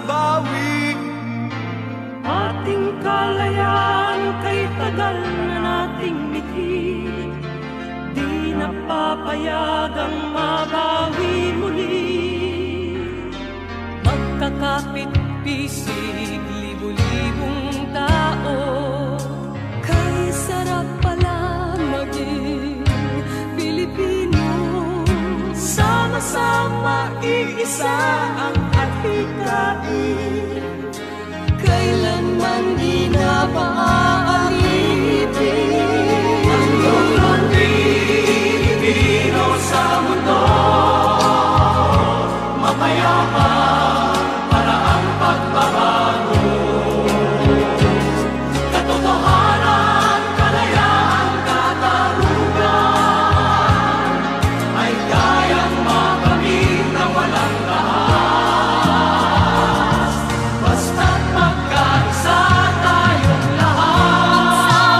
mabawi. Ating kalayaan kay tagal na nating mithi, di na papayagang mabawi muli. Magkakapit-pisig, libu-libong tao, kay sarap pala maging Pilipino. Sama-sama iisa ang adhikain, kailanman di na paaalipin. Ang iyong Pilipino sa mundo, mapayapa para ang pagbabago. Katotohanan, kalayaan, katarungan ay kayang makamit na walang lahat, basta't magkaisa tayong lahat.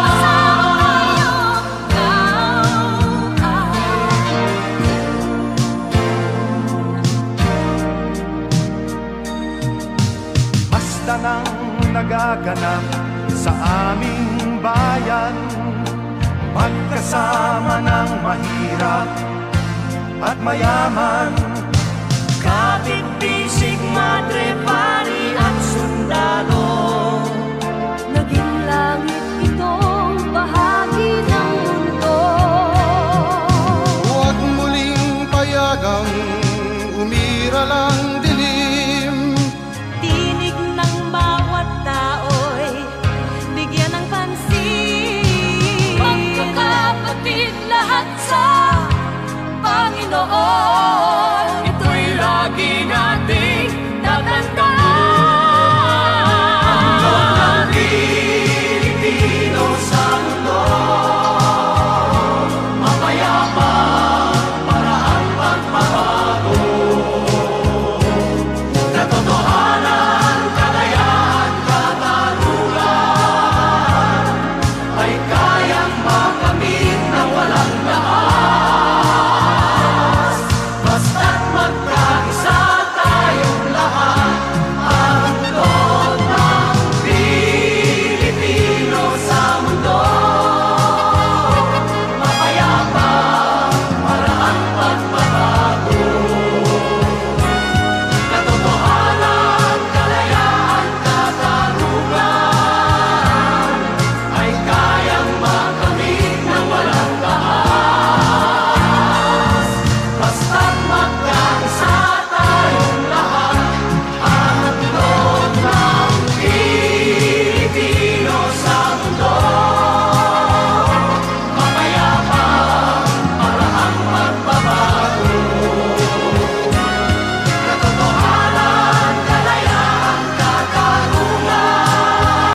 Basta nang nagaganap sa aming bayan, magkasama ng mahirap at mayaman,